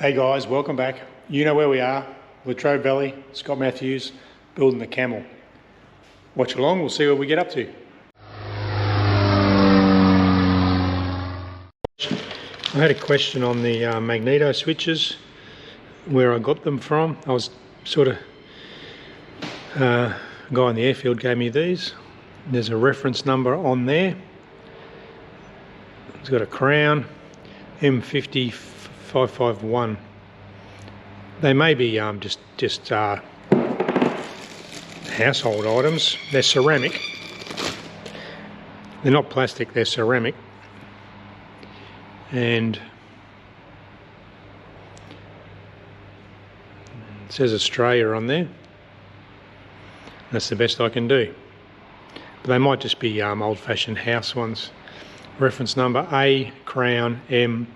Hey guys, welcome back. You know where we are, Latrobe Valley, Scott Matthews, building the Camel. Watch along, we'll see what we get up to. I had a question on the magneto switches, where I got them from. I was a guy in the airfield gave me these. There's a reference number on there. It's got a crown, M50551. They may be just household items. They're ceramic. They're not plastic, they're ceramic. And it says Australia on there. That's the best I can do. But they might just be old-fashioned house ones. Reference number A crown M5D,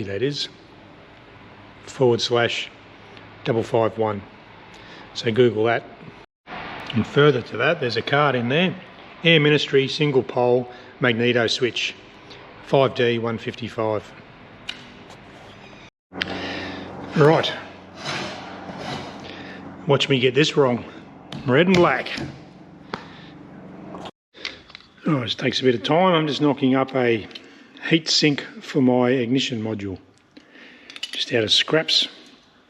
that is, /551. So Google that. And further to that, there's a card in there. Air Ministry single pole magneto switch, 5D155. Right. Watch me get this wrong. Red and black. Oh, it takes a bit of time. I'm just knocking up a heat sink for my ignition module. Just out of scraps.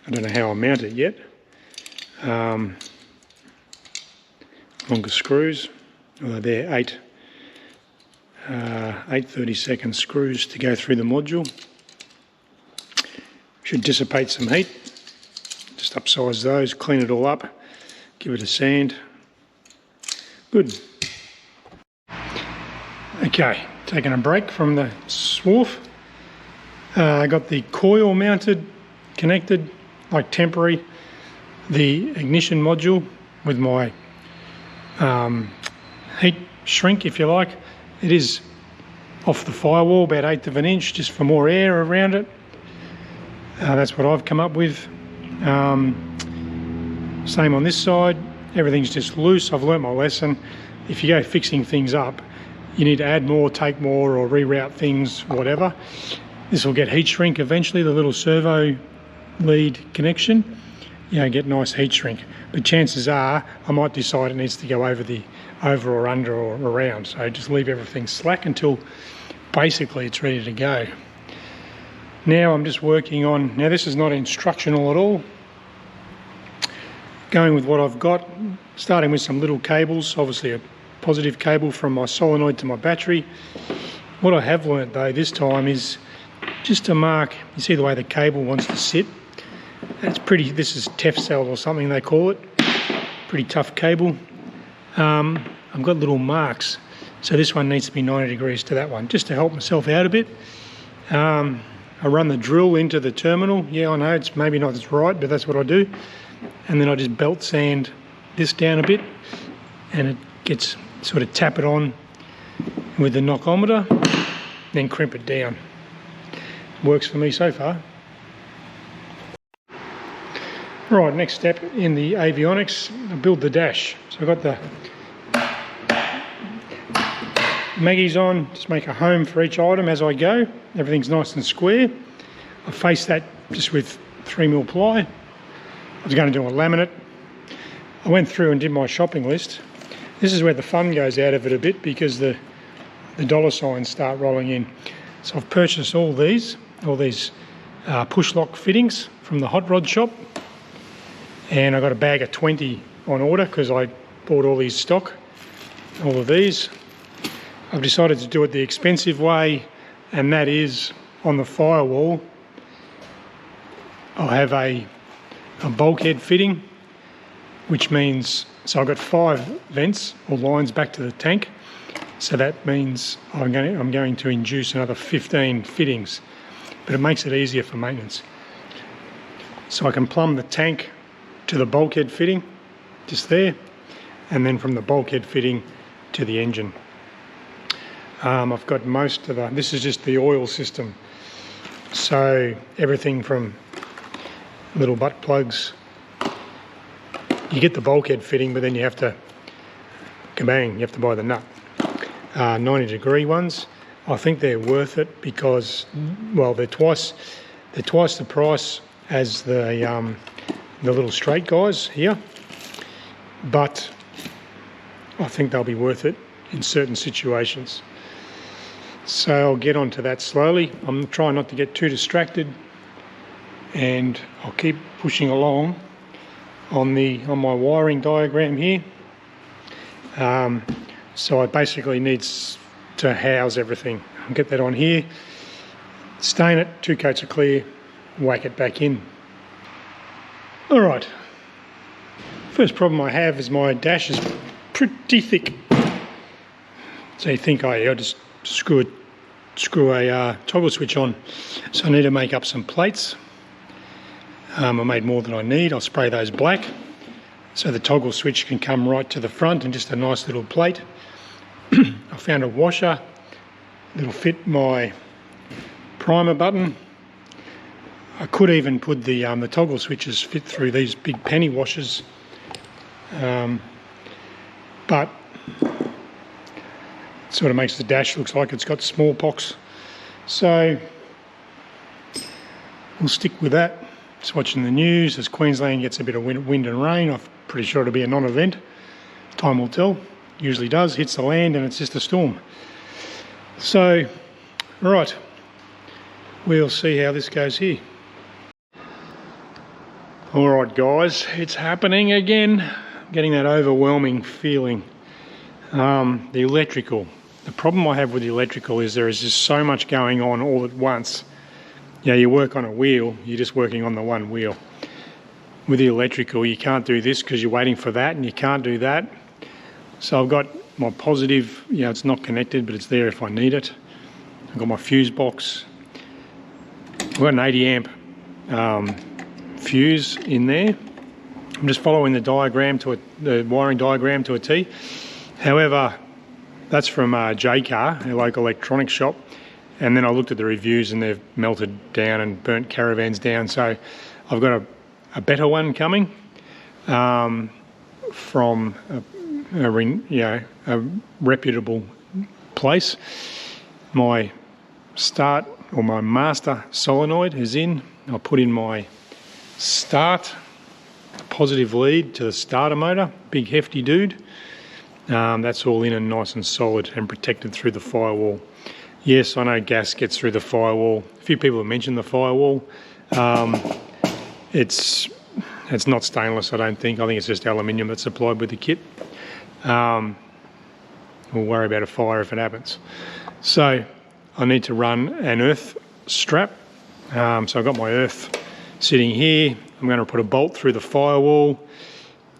I don't know how I'll mount it yet. Longer screws. Although they're 8 32nd screws to go through the module. Should dissipate some heat. Just upsize those, clean it all up, give it a sand. Good. Okay, taking a break from the swarf. I got the coil mounted, connected, like temporary, the ignition module with my heat shrink, if you like. It is off the firewall, about 1/8 of an inch, just for more air around it. That's what I've come up with. Same on this side, everything's just loose. I've learnt my lesson. If you go fixing things up, you need to add more, take more, or reroute things, whatever. This will get heat shrink eventually, the little servo lead connection. You know, get nice heat shrink. But chances are, I might decide it needs to go over or under or around. So just leave everything slack until basically it's ready to go. Now I'm just working on, now this is not instructional at all. Going with what I've got, starting with some little cables, obviously a positive cable from my solenoid to my battery. What I have learnt though this time is just to mark, you see the way the cable wants to sit. It's pretty, this is Tefcell or something they call it. Pretty tough cable. I've got little marks. So this one needs to be 90 degrees to that one, just to help myself out a bit. I run the drill into the terminal. Yeah, I know it's maybe not as right, but that's what I do. And then I just belt sand this down a bit, and it gets tap it on with the knockometer, then crimp it down. Works for me so far. Right, next step in the avionics, I build the dash. So I've got the Maggie's on, just make a home for each item as I go. Everything's nice and square. I face that just with 3mm ply. I was going to do a laminate. I went through and did my shopping list. This is where the fun goes out of it a bit because the dollar signs start rolling in. So I've purchased all these push lock fittings from the hot rod shop. And I got a bag of 20 on order because I bought all these stock, all of these. I've decided to do it the expensive way, and that is on the firewall. I'll have a bulkhead fitting, which means, so I've got 5 vents or lines back to the tank. So that means I'm going to induce another 15 fittings, but it makes it easier for maintenance. So I can plumb the tank to the bulkhead fitting, just there, and then from the bulkhead fitting to the engine. I've got most of this is just the oil system. So everything from little butt plugs. You get the bulkhead fitting, but then you have to, kabang, you have to buy the nut. 90 degree ones. I think they're worth it because, well, they're twice the price as the little straight guys here, but I think they'll be worth it in certain situations. So I'll get onto that slowly. I'm trying not to get too distracted, and I'll keep pushing along on my wiring diagram here. So I basically need to house everything. I'll get that on here, stain it, 2 coats of clear, whack it back in. All right. First problem I have is my dash is pretty thick. So you think I'll just screw a toggle switch on. So I need to make up some plates. I made more than I need. I'll spray those black so the toggle switch can come right to the front and just a nice little plate. I found a washer that'll fit my primer button. I could even put the toggle switches fit through these big penny washers, but it sort of makes the dash looks like it's got smallpox. So we'll stick with that. Just watching the news as Queensland gets a bit of wind and rain. I'm pretty sure it'll be a non-event. Time will tell. Usually does. Hits the land and it's just a storm. So, right, we'll see how this goes here. Alright guys, it's happening again. I'm getting that overwhelming feeling. The electrical. The problem I have with the electrical is there is just so much going on all at once. Yeah, you work on a wheel, you're just working on the one wheel. With the electrical, you can't do this because you're waiting for that, and you can't do that. So I've got my positive, it's not connected, but it's there if I need it. I've got my fuse box. I've got an 80 amp fuse in there. I'm just following the wiring diagram to a T. However, that's from J-Car, a local electronics shop. And then I looked at the reviews and they've melted down and burnt caravans down. So I've got a better one coming from a reputable place. My my master solenoid is in. I'll put in my start positive lead to the starter motor, big hefty dude. That's all in and nice and solid and protected through the firewall. Yes, I know gas gets through the firewall. A few people have mentioned the firewall. It's not stainless, I don't think. I think it's just aluminium that's supplied with the kit. We'll worry about a fire if it happens. So I need to run an earth strap. So I've got my earth sitting here. I'm going to put a bolt through the firewall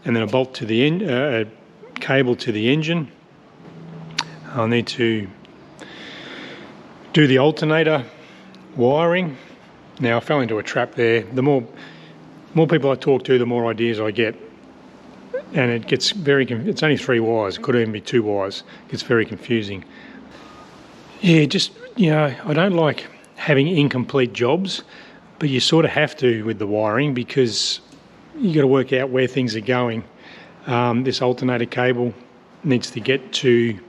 and then a bolt to the cable to the engine. I'll need to do the alternator wiring. Now I fell into a trap there. The more people I talk to, the more ideas I get, and it gets it's only 3 wires, it could even be 2 wires. It gets very confusing. Yeah, just I don't like having incomplete jobs, but you sort of have to with the wiring because you got to work out where things are going. This alternator cable needs to get to,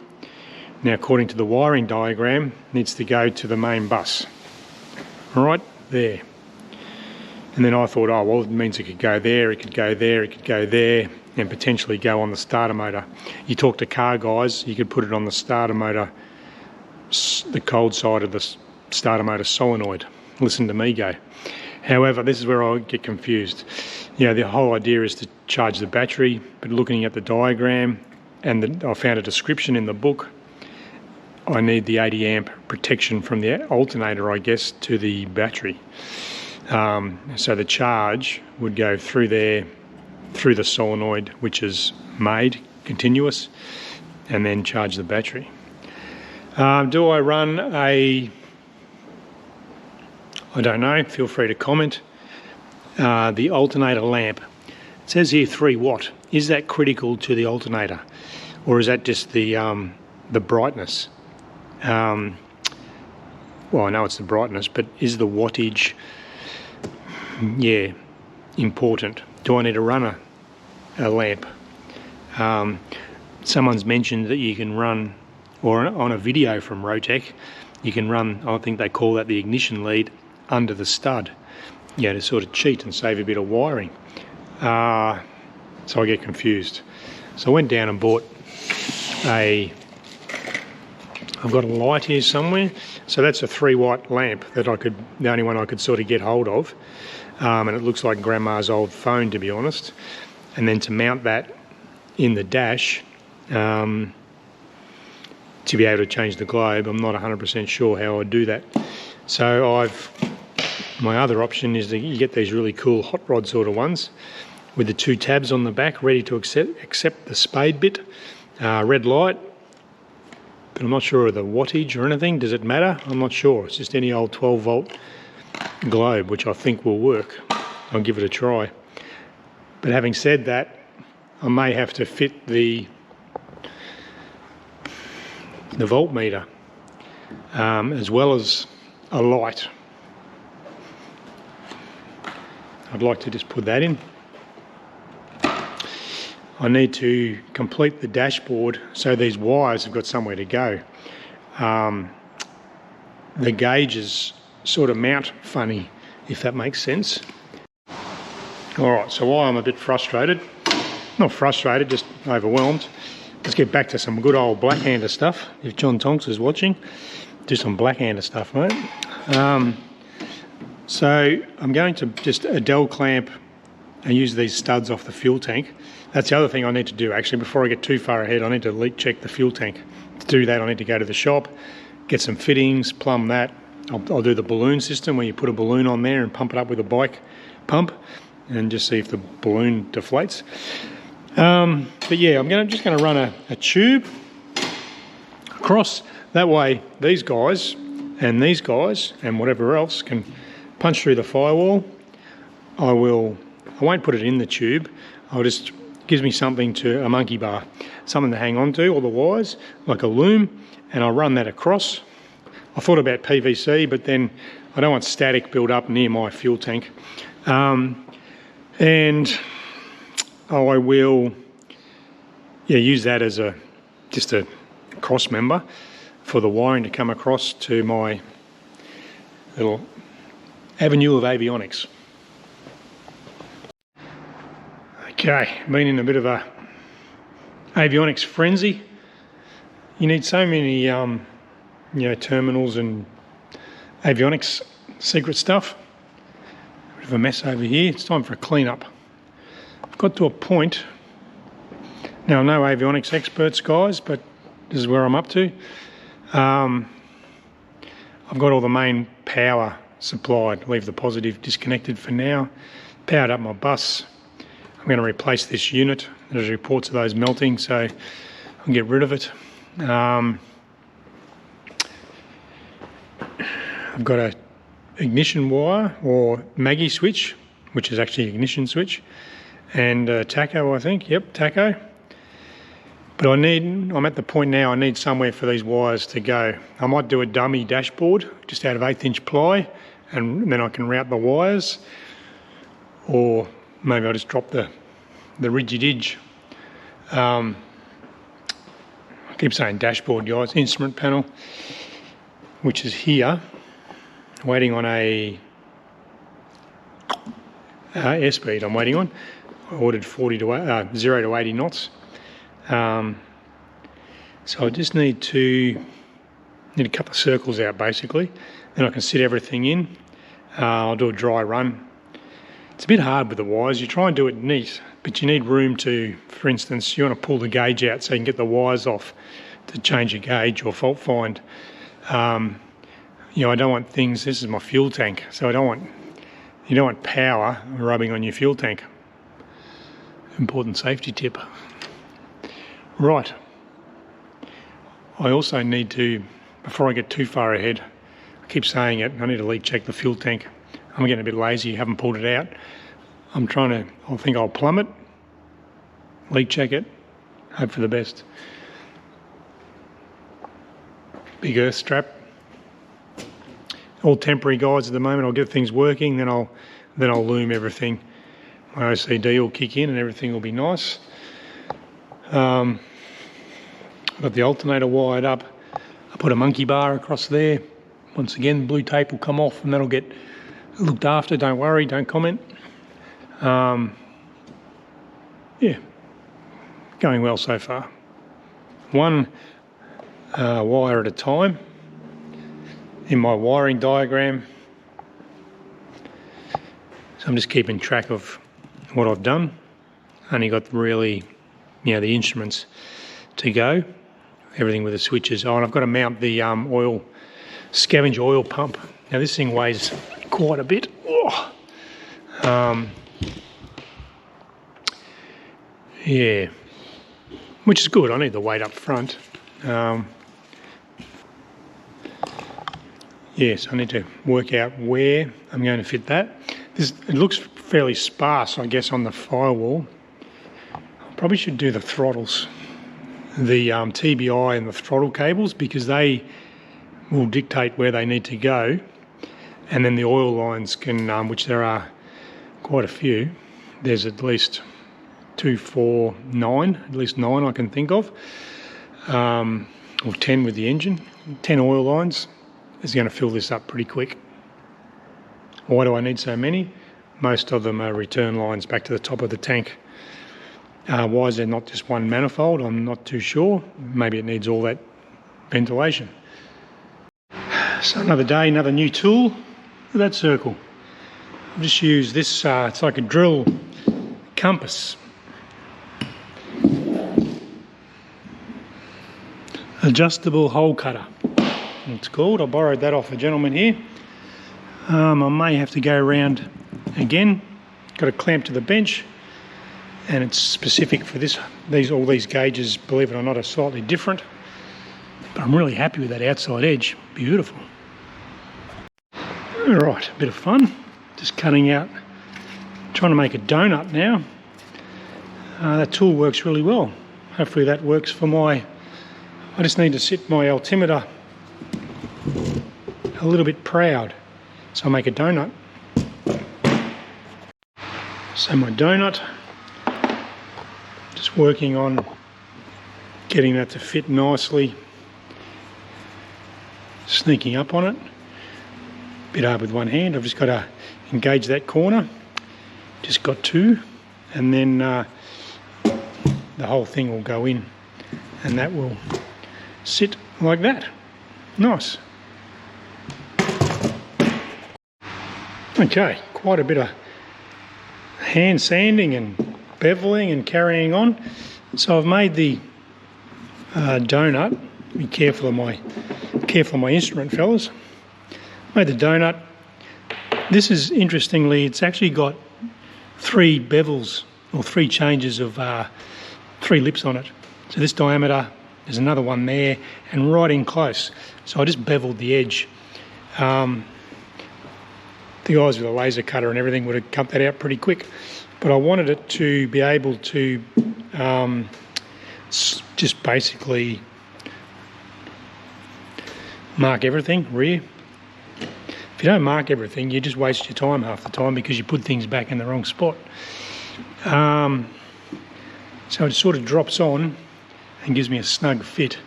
now according to the wiring diagram, needs to go to the main bus. Right there. And then I thought, oh, well, it means it could go there, it could go there, it could go there, and potentially go on the starter motor. You talk to car guys, you could put it on the starter motor, the cold side of the starter motor solenoid. Listen to me go. However, this is where I get confused. The whole idea is to charge the battery, but looking at the diagram, and I found a description in the book, I need the 80 amp protection from the alternator, I guess, to the battery. So the charge would go through there, through the solenoid, which is made continuous, and then charge the battery. Do I run I don't know, feel free to comment. The alternator lamp. It says here 3 watt. Is that critical to the alternator? Or is that just the brightness? Well, I know it's the brightness, but is the wattage, important? Do I need to run a lamp? Someone's mentioned that you can run, or on a video from Rotec, you can run, I think they call that the ignition lead, under the stud, to sort of cheat and save a bit of wiring. So I get confused. So I went down and bought I've got a light here somewhere. So that's a 3-watt lamp that the only one I could sort of get hold of. And it looks like Grandma's old phone, to be honest. And then to mount that in the dash, to be able to change the globe, I'm not 100% sure how I'd do that. So my other option is that you get these really cool hot rod sort of ones with the 2 tabs on the back ready to accept the spade bit. Red light, but I'm not sure of the wattage or anything. Does it matter? I'm not sure. It's just any old 12-volt globe, which I think will work. I'll give it a try. But having said that, I may have to fit the voltmeter as well as a light. I'd like to just put that in. I need to complete the dashboard so these wires have got somewhere to go. The gauges sort of mount funny, if that makes sense. Alright, so while I'm a bit frustrated, not frustrated, just overwhelmed, let's get back to some good old Blackhander stuff. If John Tonks is watching, do some Blackhander stuff, mate. So I'm going to just Adele clamp and use these studs off the fuel tank. That's the other thing I need to do actually. Before I get too far ahead, I need to leak check the fuel tank. To do that, I need to go to the shop, get some fittings, plumb that. I'll do the balloon system where you put a balloon on there and pump it up with a bike pump and just see if the balloon deflates. But yeah, I'm just going to run a tube across. That way these guys and whatever else can punch through the firewall. I won't put it in the tube. Gives me something a monkey bar, something to hang on to, all the wires, like a loom, and I'll run that across. I thought about PVC, but then I don't want static build up near my fuel tank. And I will use that as just a cross member for the wiring to come across to my little avenue of avionics. Okay, been in a bit of a avionics frenzy. You need so many terminals and avionics secret stuff. Bit of a mess over here. It's time for a clean up. I've got to a point. Now I'm no avionics experts, guys, but this is where I'm up to. I've got all the main power supplied. Leave the positive disconnected for now. Powered up my bus. I'm going to replace this unit. There's reports of those melting, so I'll get rid of it. I've got a ignition wire or Maggie switch, which is actually an ignition switch, and taco, I think. Yep, taco. But I'm at the point now I need somewhere for these wires to go. I might do a dummy dashboard just out of 1/8" ply, and then I can route the wires, or maybe I'll just drop the rigid edge. I keep saying dashboard, guys. Instrument panel, which is here, waiting on a airspeed. I'm waiting on. I ordered 0 to 80 knots. So I just need to cut the circles out basically. Then I can sit everything in. I'll do a dry run. It's a bit hard with the wires. You try and do it neat, but you need room to, for instance, you want to pull the gauge out so you can get the wires off to change a gauge or fault find. I don't want things, this is my fuel tank, so you don't want power rubbing on your fuel tank. Important safety tip. Right. I also need to, before I get too far ahead, I keep saying it, I need to leak check the fuel tank. I'm getting a bit lazy, haven't pulled it out. I think I'll plumb it, leak check it, hope for the best. Big earth strap. All temporary, guys, at the moment. I'll get things working, then I'll loom everything. My OCD will kick in and everything will be nice. Got the alternator wired up. I put a monkey bar across there. Once again, the blue tape will come off and that'll get looked after. Don't worry, don't comment. Yeah, going well so far. One wire at a time in my wiring diagram. So I'm just keeping track of what I've done. Only got really, the instruments to go. Everything with the switches on. I've got to mount the scavenge oil pump. Now this thing weighs quite a bit. Yeah, which is good. I need the weight up front. Yes, I need to work out where I'm going to fit that. It looks fairly sparse, I guess, on the firewall. I probably should do the throttles, the TBI and the throttle cables, because they will dictate where they need to go. And then the oil lines can, which there are quite a few. There's at least 2, 4, 9, at least 9 I can think of, or 10 with the engine. 10 oil lines is going to fill this up pretty quick. Why do I need so many? Most of them are return lines back to the top of the tank. Why is there not just one manifold? I'm not too sure. Maybe it needs all that ventilation. So another day, another new tool. Look at that circle. I've just used this, it's like a drill compass. Adjustable hole cutter, it's called. I borrowed that off a gentleman here. I may have to go around again. Got a clamp to the bench, and it's specific for this. All these gauges, believe it or not, are slightly different. But I'm really happy with that outside edge. Beautiful. All right, a bit of fun. Just cutting out, trying to make a donut now. That tool works really well. Hopefully that works for my. I just need to sit my altimeter a little bit proud. So I'll make a donut. So my donut, just working on getting that to fit nicely. Sneaking up on it. Bit hard with one hand. I've just got to engage that corner. Just got 2. And then the whole thing will go in. And that will sit like that. Nice. Okay, quite a bit of hand sanding and beveling and carrying on. So I've made the donut. Be careful of my instrument, fellas. Made the donut. This is, interestingly, it's actually got 3 bevels or 3 changes of 3 lips on it. So this diameter, there's another one there, and right in close. So I just beveled the edge. The guys with a laser cutter and everything would have cut that out pretty quick, but I wanted it to be able to just basically mark everything rear. If you don't mark everything, you just waste your time half the time because you put things back in the wrong spot. So it sort of drops on and gives me a snug fit.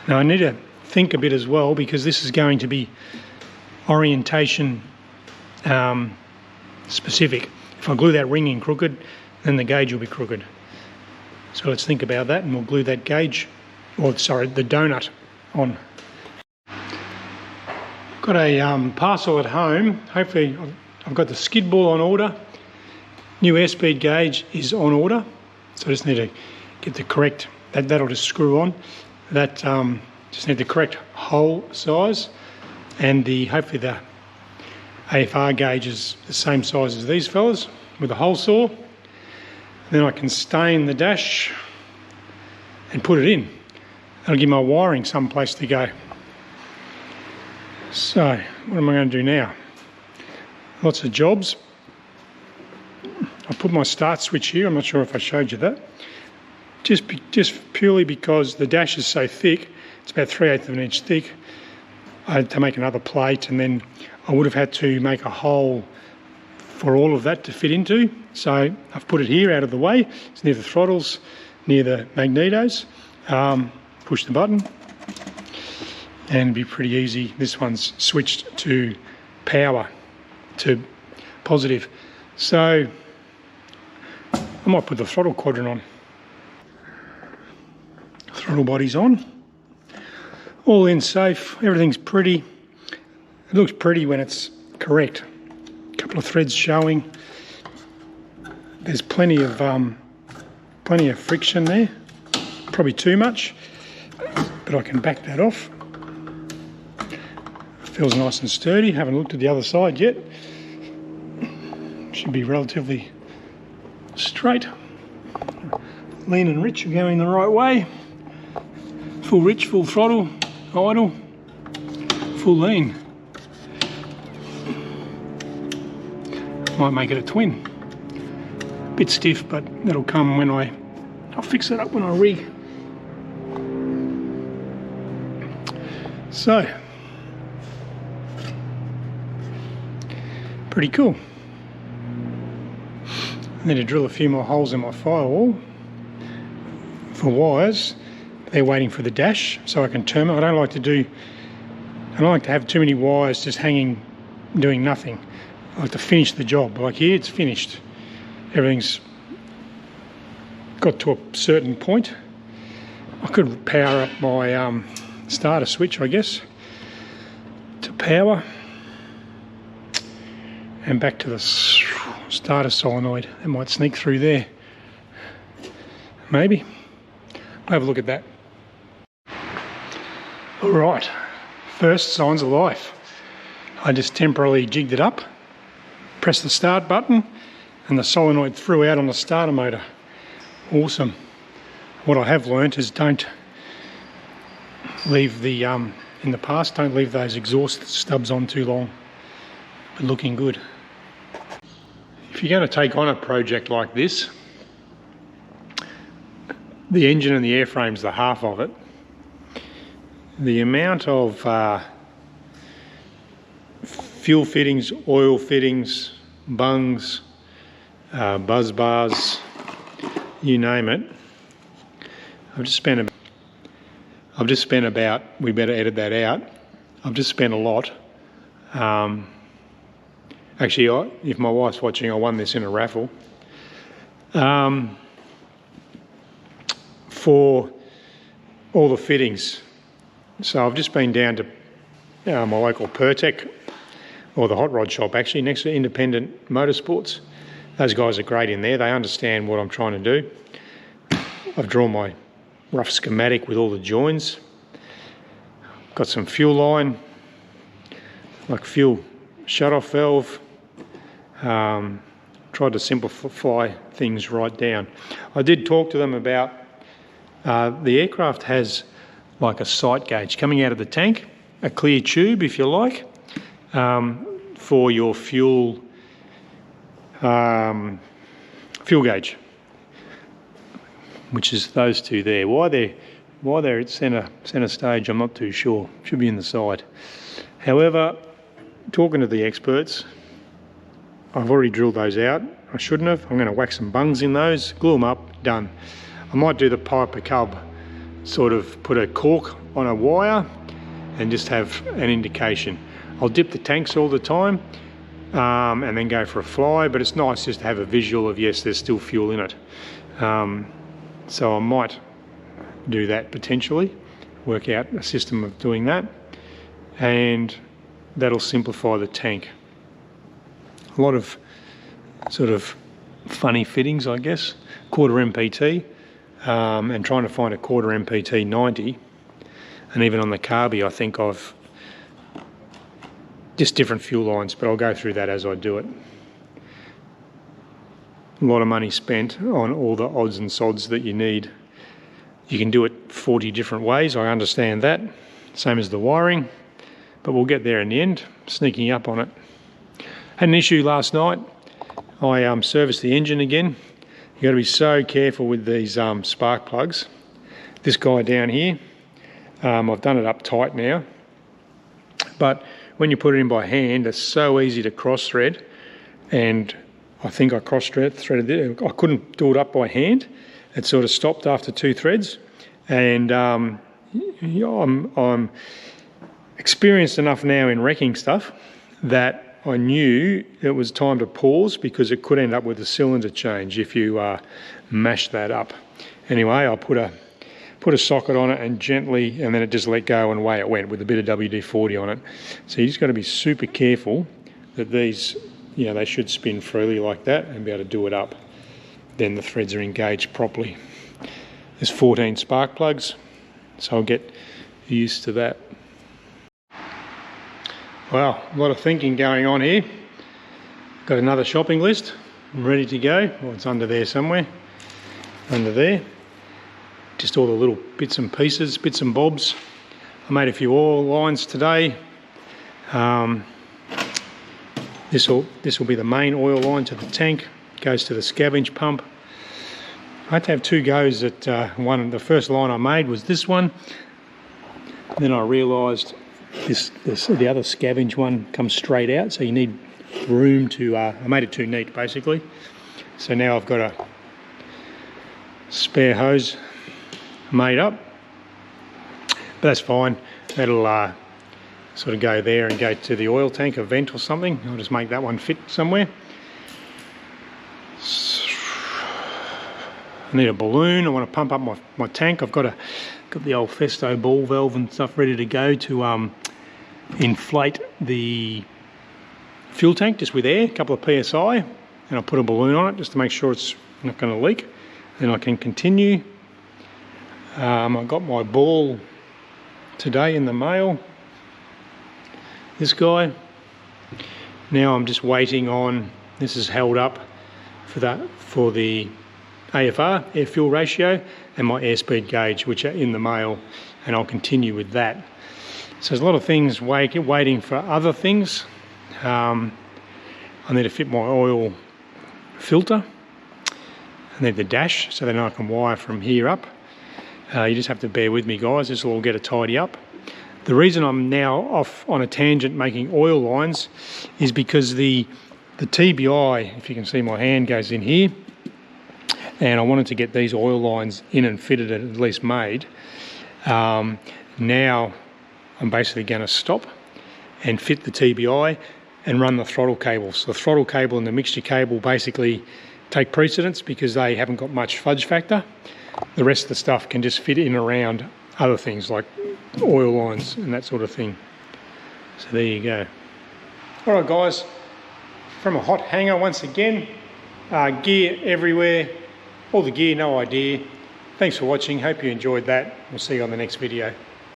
Now I need to think a bit as well, because this is going to be orientation specific. If I glue that ring in crooked, then the gauge will be crooked. So let's think about that, and we'll glue that gauge, or sorry, the donut on. Got a parcel at home. Hopefully I've got the skid ball on order. New airspeed gauge is on order. So I just need to get the correct, that'll just screw on. That just need the correct hole size, and hopefully the AFR gauge is the same size as these fellas with a hole saw. Then I can stain the dash and put it in. That'll give my wiring some place to go. So what am I going to do now? Lots of jobs. I put my start switch here. I'm not sure if I showed you that. Just purely because the dash is so thick, it's about 3/8 of an inch thick. I had to make another plate, and then I would have had to make a hole for all of that to fit into. So I've put it here out of the way. It's near the throttles, near the magnetos. Push the button. and be pretty easy. This one's switched to power, to positive. So I might put the throttle quadrant on. Throttle body's on. All in safe, everything's pretty. It looks pretty when it's correct. A couple of threads showing. There's plenty of friction there. Probably too much, but I can back that off. Feels nice and sturdy. Haven't looked at the other side yet. Should be relatively straight. Lean and rich are going the right way. Full rich, full throttle, idle, full lean. Might make it a twin. Bit stiff, but that'll come when I'll fix it up when I rig. So, pretty cool. I need to drill a few more holes in my firewall for wires. They're waiting for the dash so I can term it. I don't like to have too many wires just hanging, doing nothing. I like to finish the job. Like here, it's finished. Everything's got to a certain point. I could power up my starter switch, I guess, to power, and back to the starter solenoid. It might sneak through there. Maybe. I'll have a look at that. All right, first signs of life. I just temporarily jigged it up, pressed the start button, and the solenoid threw out on the starter motor. Awesome. What I have learnt is don't leave the, in the past, don't leave those exhaust stubs on too long. But looking good. If you're going to take on a project like this, the engine and the airframe's the half of it. The amount of fuel fittings, oil fittings, bungs, buzz bars, you name it. I've just spent about, we better edit that out. I've just spent a lot. Actually, if my wife's watching, I won this in a raffle. For all the fittings. So I've just been down to my local Pertec, or the hot rod shop actually, next to Independent Motorsports. Those guys are great in there. They understand what I'm trying to do. I've drawn my rough schematic with all the joins. Got some fuel line, like fuel shut-off valve. Tried to simplify things right down. I did talk to them about the aircraft has like a sight gauge coming out of the tank, a clear tube if you like, for your fuel gauge, which is those two there. Why they're at centre stage, I'm not too sure. Should be in the side. However, talking to the experts, I've already drilled those out. I shouldn't have. I'm going to whack some bungs in those, glue them up, done. I might do the Piper Cub, sort of put a cork on a wire and just have an indication. I'll dip the tanks all the time and then go for a fly, but it's nice just to have a visual of, yes, there's still fuel in it. So I might do that potentially, work out a system of doing that, and that'll simplify the tank. A lot of sort of funny fittings, I guess. Quarter MPT, and trying to find a quarter MPT 90, and even on the carby I think I've just different fuel lines, but I'll go through that as I do it. A lot of money spent on all the odds and sods that you need. You can do it 40 different ways, I understand that, same as the wiring, but we'll get there in the end. Sneaking up on it. Had an issue last night. I serviced the engine again. You've got to be so careful with these spark plugs. This guy down here, I've done it up tight now, but when you put it in by hand, it's so easy to cross thread, and I think I cross threaded it. I couldn't do it up by hand. It sort of stopped after 2 threads, and I'm experienced enough now in wrecking stuff that I knew it was time to pause, because it could end up with a cylinder change if you mash that up. Anyway, I put a socket on it and gently, and then it just let go and away it went with a bit of WD-40 on it. So you just got to be super careful that these, you know, they should spin freely like that and be able to do it up. Then the threads are engaged properly. There's 14 spark plugs, so I'll get used to that. Well, a lot of thinking going on here. Got another shopping list. I'm ready to go. Well, it's under there somewhere. Under there. Just all the little bits and pieces, bits and bobs. I made a few oil lines today. This will be the main oil line to the tank. Goes to the scavenge pump. I had to have two goes at the first line I made was this one. Then I realised the other scavenge one comes straight out, so you need room to. I made it too neat basically. So now I've got a spare hose made up, but that's fine. That'll sort of go there and go to the oil tank, a vent or something. I'll just make that one fit somewhere. I need a balloon. I want to pump up my tank. I've got the old Festo ball valve and stuff ready to go to inflate the fuel tank just with air, a couple of PSI, and I'll put a balloon on it just to make sure it's not going to leak. Then I can continue. I got my ball today in the mail. This guy. Now I'm just waiting on. This is held up for the AFR, air fuel ratio, and my airspeed gauge, which are in the mail, and I'll continue with that. So there's a lot of things waiting for other things. I need to fit my oil filter. I need the dash, so then I can wire from here up. You just have to bear with me, guys. This will all get a tidy up. The reason I'm now off on a tangent making oil lines is because the TBI, if you can see my hand, goes in here. And I wanted to get these oil lines in and fitted and at least made. Now I'm basically going to stop and fit the TBI and run the throttle cables. So the throttle cable and the mixture cable basically take precedence because they haven't got much fudge factor. The rest of the stuff can just fit in around other things like oil lines and that sort of thing. So there you go. All right, guys, from a hot hanger once again, gear everywhere. All the gear, no idea. Thanks for watching. Hope you enjoyed that. We'll see you on the next video.